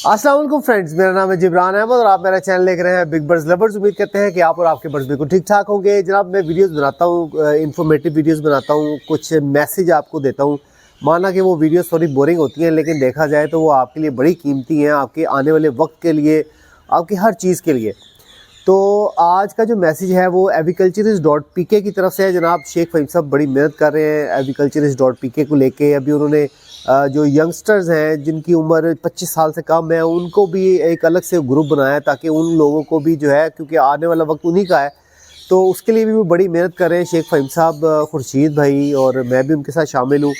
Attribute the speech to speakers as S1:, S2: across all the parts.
S1: अस्सलाम वालेकुम फ्रेंड्स, मेरा नाम है जिब्रान अहमद और आप मेरा चैनल देख रहे हैं बिग बर्ड्स लवर्स। उम्मीद करते हैं कि आप और आपके बर्ड्स बिल्कुल ठीक ठाक होंगे। जनाब, मैं वीडियोस बनाता हूँ, इन्फॉर्मेटिव वीडियोस बनाता हूँ, कुछ मैसेज आपको देता हूँ। माना कि वो वीडियोस थोड़ी बोरिंग होती हैं, लेकिन देखा जाए तो वो आपके लिए बड़ी कीमती हैं, आपके आने वाले वक्त के लिए, आपकी हर चीज़ के लिए। तो आज का जो मैसेज है वो aviculturist.pk की तरफ से है। जनाब शेख फ़हीम साहब बड़ी मेहनत कर रहे हैं aviculturist.pk को लेके। अभी उन्होंने जो यंगस्टर्स हैं जिनकी उम्र 25 साल से कम है, उनको भी एक अलग से ग्रुप बनाया है ताकि उन लोगों को भी जो है, क्योंकि आने वाला वक्त उन्हीं का है, तो उसके लिए भी वो बड़ी मेहनत कर रहे हैं। शेख फ़हीम साहब, खुर्शीद भाई और मैं भी उनके साथ शामिल हूँ।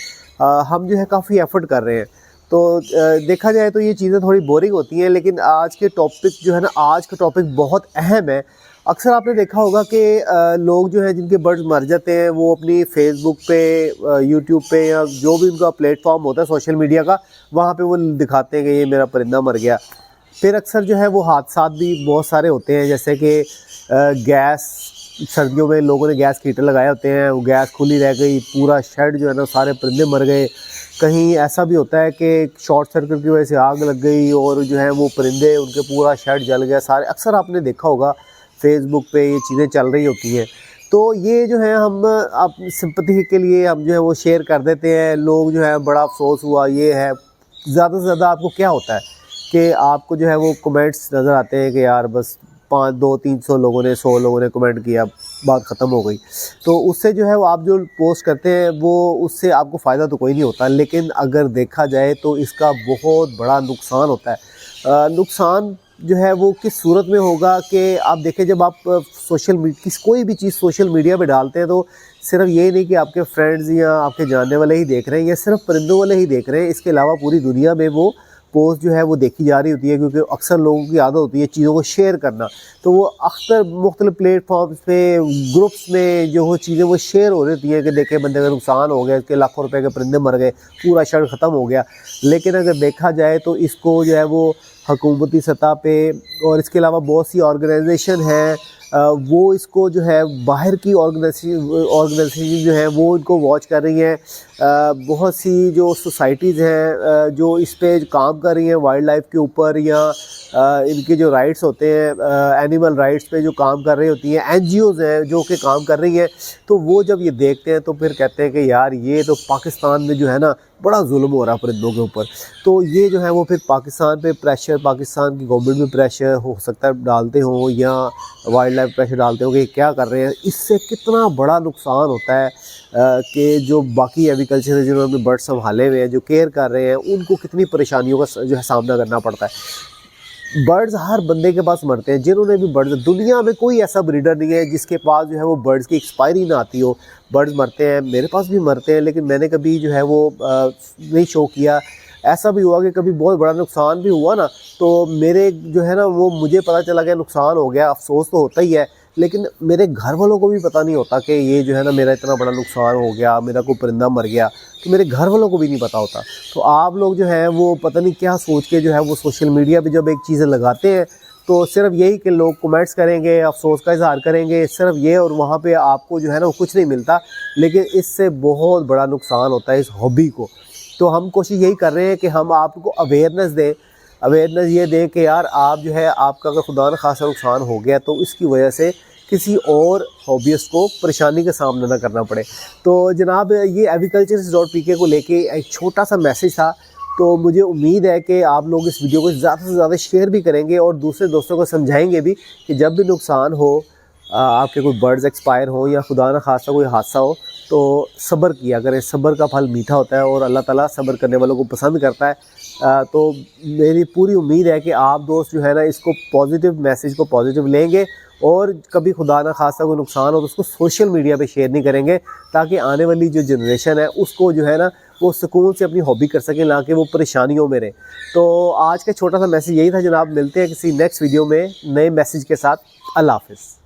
S1: हम जो है काफ़ी एफ़र्ट कर रहे हैं। तो देखा जाए तो ये चीज़ें थोड़ी बोरिंग होती हैं, लेकिन आज के टॉपिक जो है ना, आज का टॉपिक बहुत अहम है। अक्सर आपने देखा होगा कि लोग जो है जिनके बर्ड्स मर जाते हैं वो अपनी फेसबुक पे, यूट्यूब पे या जो भी उनका प्लेटफॉर्म होता है सोशल मीडिया का, वहाँ पे वो दिखाते हैं कि ये मेरा परिंदा मर गया। फिर अक्सर जो है वो हादसात भी बहुत सारे होते हैं, जैसे कि गैस, सर्दियों में लोगों ने गैस हीटर लगाए होते हैं, वो गैस खुली रह गई, पूरा शेड जो है ना सारे परिंदे मर गए। कहीं ऐसा भी होता है कि शॉर्ट सर्किट की वजह से आग लग गई और जो है वो परिंदे, उनके पूरा शेड जल गया सारे। अक्सर आपने देखा होगा फेसबुक पे ये चीज़ें चल रही होती हैं। तो ये जो है हम आप सिंपैथी के लिए हम जो है वो शेयर कर देते हैं। लोग जो है बड़ा अफसोस हुआ, ये है। ज़्यादा से ज़्यादा आपको क्या होता है कि आपको जो है वो कमेंट्स नज़र आते हैं कि यार बस 200-300 लोगों ने, 100 लोगों ने कमेंट किया, बात ख़त्म हो गई। तो उससे जो है वो आप जो पोस्ट करते हैं वो उससे आपको फ़ायदा तो कोई नहीं होता, लेकिन अगर देखा जाए तो इसका बहुत बड़ा नुकसान होता है। नुकसान जो है वो किस सूरत में होगा कि आप देखें, जब आप सोशल मीडिया कोई भी चीज़ सोशल मीडिया पे डालते हैं तो सिर्फ ये नहीं कि आपके फ्रेंड्स या आपके जानने वाले ही देख रहे हैं या सिर्फ परिंदों वाले ही देख रहे हैं, इसके अलावा पूरी दुनिया में वो पोस्ट जो है वो देखी जा रही होती है, क्योंकि अक्सर लोगों की आदत होती है चीज़ों को शेयर करना। तो वो अक्सर मुख्तलिफ प्लेटफॉर्म्स पे, ग्रुप्स में जो वो चीज़ें वो शेयर हो रही होती हैं कि देखे बंदे का नुकसान हो गया, इसके लाखों रुपए के परिंदे मर गए, पूरा शहर ख़त्म हो गया। लेकिन अगर देखा जाए तो इसको जो है वो हुकूमती सतह पे और इसके अलावा बहुत सी ऑर्गेनाइजेशन हैं, वो इसको जो है बाहर की ऑर्गेनाइजेशन जो है वो इनको वॉच कर रही हैं। बहुत सी जो सोसाइटीज़ हैं जो इस पे काम कर रही हैं वाइल्ड लाइफ के ऊपर, या इनके जो राइट्स होते हैं, एनिमल राइट्स पे जो काम कर रही होती हैं, NGOs हैं जो कि काम कर रही हैं। तो वो जब ये देखते हैं तो फिर कहते हैं कि यार ये तो पाकिस्तान में जो है ना बड़ा जुल्म हो रहा है परिंदों के ऊपर। तो ये जो है वो फिर पाकिस्तान पे प्रेशर, पाकिस्तान की गवर्नमेंट में प्रेशर हो सकता है डालते हों, या वाइल्ड लाइफ प्रेशर डालते हो कि क्या कर रहे हैं। इससे कितना बड़ा नुकसान होता है कि जो बाकी एग्रीकल्चर जिन्होंने बर्ड संभाले हुए हैं, जो केयर कर रहे हैं, उनको कितनी परेशानियों का जो है सामना करना पड़ता है। बर्ड्स हर बंदे के पास मरते हैं, जिन्होंने भी बर्ड्स, दुनिया में कोई ऐसा ब्रीडर नहीं है जिसके पास जो है वो बर्ड्स की एक्सपायरी ना आती हो। बर्ड्स मरते हैं, मेरे पास भी मरते हैं, लेकिन मैंने कभी जो है वो नहीं शो किया। ऐसा भी हुआ कि कभी बहुत बड़ा नुकसान भी हुआ ना, तो मेरे जो है ना वो मुझे पता चला गया नुकसान हो गया, अफसोस तो होता ही है, लेकिन मेरे घर वालों को भी पता नहीं होता कि ये जो है ना मेरा इतना बड़ा नुकसान हो गया, मेरा कोई परिंदा मर गया, तो मेरे घर वालों को भी नहीं पता होता। तो आप लोग जो हैं वो पता नहीं क्या सोच के जो है वो सोशल मीडिया पे जब एक चीज़ें लगाते हैं तो सिर्फ यही कि लोग कमेंट्स करेंगे, अफसोस का इजहार करेंगे, सिर्फ ये, और वहाँ पे आपको जो है ना कुछ नहीं मिलता, लेकिन इससे बहुत बड़ा नुकसान होता है इस हॉबी को। तो हम कोशिश यही कर रहे हैं कि हम आपको अवेयरनेस दें, अवेयरनेस ये दें कि यार आप जो है, आपका अगर खुदा न खासा नुकसान हो गया तो इसकी वजह से किसी और हॉबीस्ट को परेशानी का सामना ना करना पड़े। तो जनाब ये aviculturist.pk को लेके एक छोटा सा मैसेज था। तो मुझे उम्मीद है कि आप लोग इस वीडियो को ज़्यादा से ज़्यादा शेयर भी करेंगे और दूसरे दोस्तों को समझाएंगे भी कि जब भी नुकसान हो, आपके कोई बर्ड्स एक्सपायर हो या खुदा न खासा कोई हादसा हो, तो सब्र किया करें। सब्र का फल मीठा होता है और अल्लाह ताला सब्र करने वालों को पसंद करता है। तो मेरी पूरी उम्मीद है कि आप दोस्त जो है ना इसको पॉजिटिव मैसेज को पॉजिटिव लेंगे और कभी खुदा न खासा कोई नुकसान हो तो उसको सोशल मीडिया पे शेयर नहीं करेंगे, ताकि आने वाली जो जनरेशन है उसको जो है ना वो सुकून से अपनी हॉबी कर सकें, ना कि वो परेशानियों में रहे। तो आज का छोटा सा मैसेज यही था जनाब। मिलते हैं किसी नेक्स्ट वीडियो में नए मैसेज के साथ। अल्लाह हाफ़िज़।